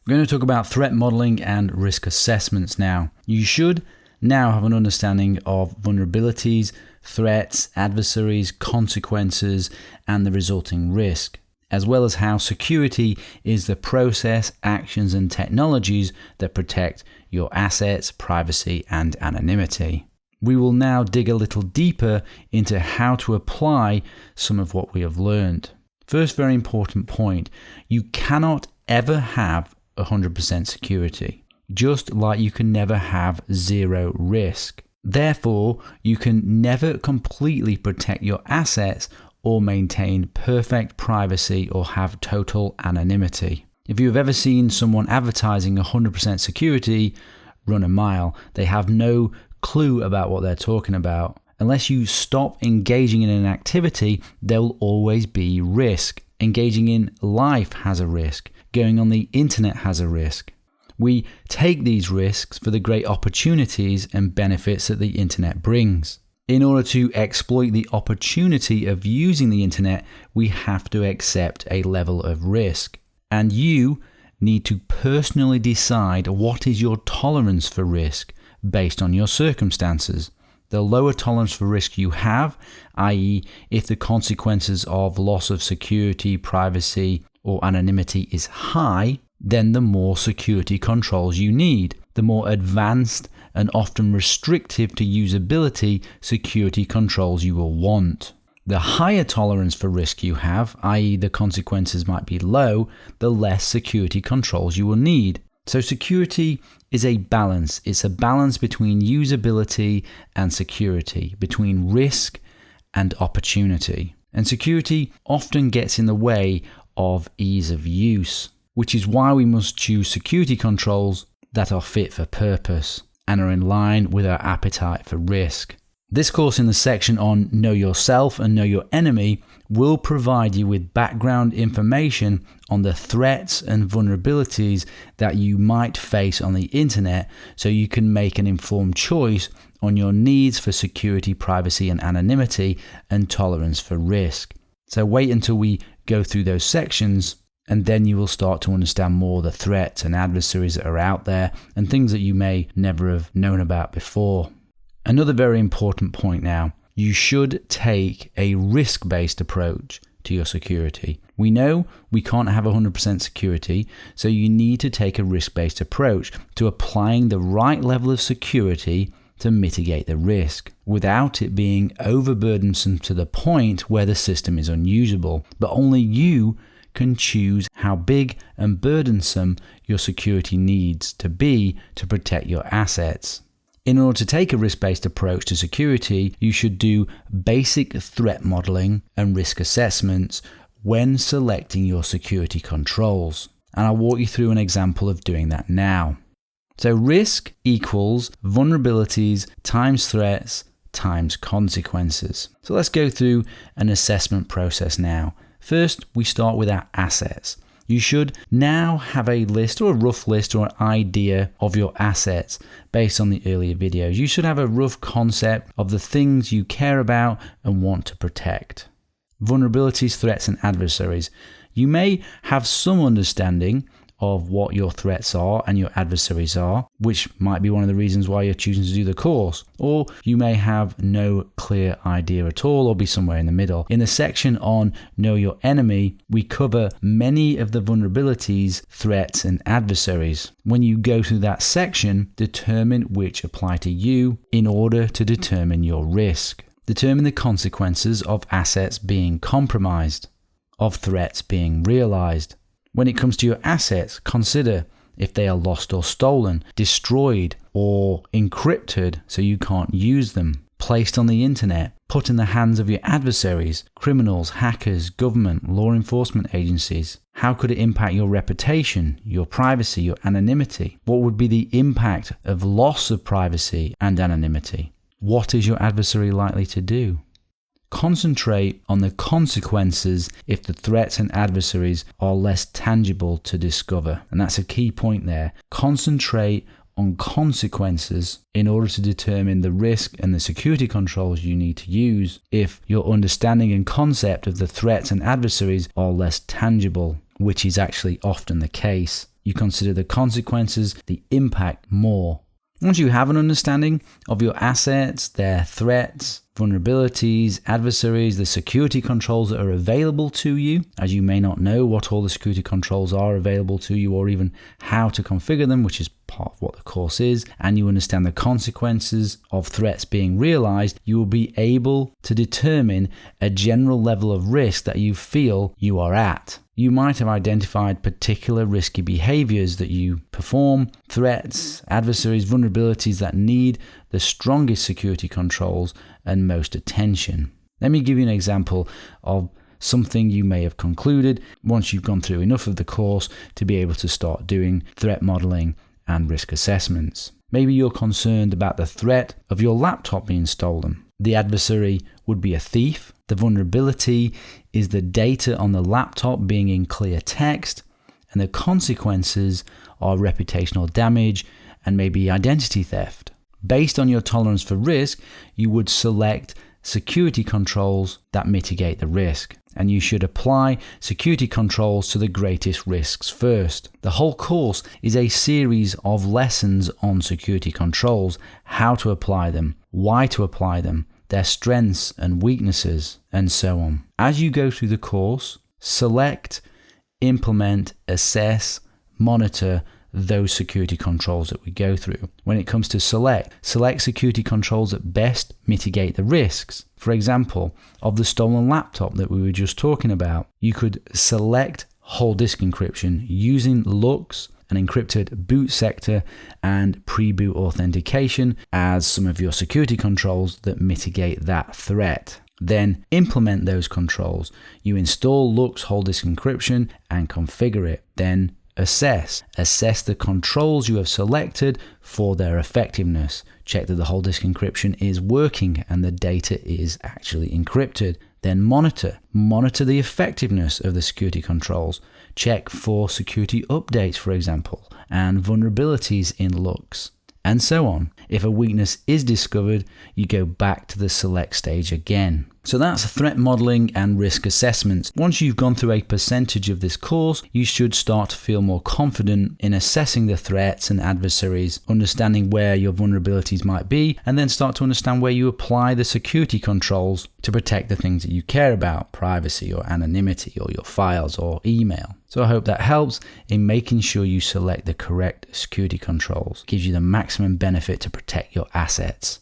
We're going to talk about threat modeling and risk assessments now. You should now have an understanding of vulnerabilities, threats, adversaries, consequences, and the resulting risk, as well as how security is the process, actions, and technologies that protect your assets, privacy, and anonymity. We will now dig a little deeper into how to apply some of what we have learned. First, very important point, you cannot ever have 100% security, just like you can never have zero risk. Therefore, you can never completely protect your assets or maintain perfect privacy or have total anonymity. If you have ever seen someone advertising 100% security, run a mile. They have no clue about what they're talking about. Unless you stop engaging in an activity, there will always be risk. Engaging in life has a risk. Going on the internet has a risk. We take these risks for the great opportunities and benefits that the internet brings. In order to exploit the opportunity of using the internet, we have to accept a level of risk. And you need to personally decide what is your tolerance for risk based on your circumstances. The lower tolerance for risk you have, i.e. if the consequences of loss of security, privacy, or anonymity is high, then the more security controls you need. The more advanced and often restrictive to usability security controls you will want. The higher tolerance for risk you have, i.e. the consequences might be low, the less security controls you will need. So security is a balance. It's a balance between usability and security, between risk and opportunity. And security often gets in the way of ease of use, which is why we must choose security controls that are fit for purpose and are in line with our appetite for risk. This course in the section on Know Yourself and Know Your Enemy will provide you with background information on the threats and vulnerabilities that you might face on the internet so you can make an informed choice on your needs for security, privacy, and anonymity and tolerance for risk. So wait until we go through those sections, and then you will start to understand more the threats and adversaries that are out there and things that you may never have known about before. Another very important point now, you should take a risk-based approach to your security. We know we can't have 100% security, so you need to take a risk-based approach to applying the right level of security to mitigate the risk, without it being overburdensome to the point where the system is unusable. But only you can choose how big and burdensome your security needs to be to protect your assets. In order to take a risk-based approach to security, you should do basic threat modeling and risk assessments when selecting your security controls. And I'll walk you through an example of doing that now. So risk equals vulnerabilities times threats times consequences. So let's go through an assessment process now. First, we start with our assets. You should now have a list or a rough list or an idea of your assets based on the earlier videos. You should have a rough concept of the things you care about and want to protect. Vulnerabilities, threats, and adversaries. You may have some understanding of what your threats are and your adversaries are, which might be one of the reasons why you're choosing to do the course. Or you may have no clear idea at all or be somewhere in the middle. In the section on Know Your Enemy, we cover many of the vulnerabilities, threats, and adversaries. When you go through that section, determine which apply to you in order to determine your risk. Determine the consequences of assets being compromised, of threats being realized. When it comes to your assets, consider if they are lost or stolen, destroyed or encrypted so you can't use them, placed on the internet, put in the hands of your adversaries, criminals, hackers, government, law enforcement agencies. How could it impact your reputation, your privacy, your anonymity? What would be the impact of loss of privacy and anonymity? What is your adversary likely to do? Concentrate on the consequences if the threats and adversaries are less tangible to discover. And that's a key point there. Concentrate on consequences in order to determine the risk and the security controls you need to use if your understanding and concept of the threats and adversaries are less tangible, which is actually often the case. you consider the consequences, the impact more. Once you have an understanding of your assets, their threats, vulnerabilities, adversaries, the security controls that are available to you, as you may not know what all the security controls are available to you or even how to configure them, which is part of what the course is, and you understand the consequences of threats being realized, you will be able to determine a general level of risk that you feel you are at. You might have identified particular risky behaviors that you perform, threats, adversaries, vulnerabilities that need the strongest security controls and most attention. Let me give you an example of something you may have concluded once you've gone through enough of the course to be able to start doing threat modeling and risk assessments. Maybe you're concerned about the threat of your laptop being stolen. The adversary would be a thief. The vulnerability is the data on the laptop being in clear text, and the consequences are reputational damage and maybe identity theft. Based on your tolerance for risk, you would select security controls that mitigate the risk, and you should apply security controls to the greatest risks first. The whole course is a series of lessons on security controls, how to apply them, why to apply them, their strengths and weaknesses, and so on. As you go through the course, select, implement, assess, monitor those security controls that we go through. When it comes to select security controls that best mitigate the risks. For example, of the stolen laptop that we were just talking about, you could select whole disk encryption using LUKS, an encrypted boot sector, and pre-boot authentication as some of your security controls that mitigate that threat. Then implement those controls. You install LUKS whole disk encryption and configure it. Then assess the controls you have selected for their effectiveness. Check that the whole disk encryption is working and the data is actually encrypted. Then monitor the effectiveness of the security controls. Check for security updates, for example, and vulnerabilities in LUKS, and so on. If a weakness is discovered, you go back to the select stage again. So that's threat modeling and risk assessments. Once you've gone through a percentage of this course, you should start to feel more confident in assessing the threats and adversaries, understanding where your vulnerabilities might be, and then start to understand where you apply the security controls to protect the things that you care about, privacy or anonymity or your files or email. So I hope that helps in making sure you select the correct security controls. It gives you the maximum benefit to protect your assets.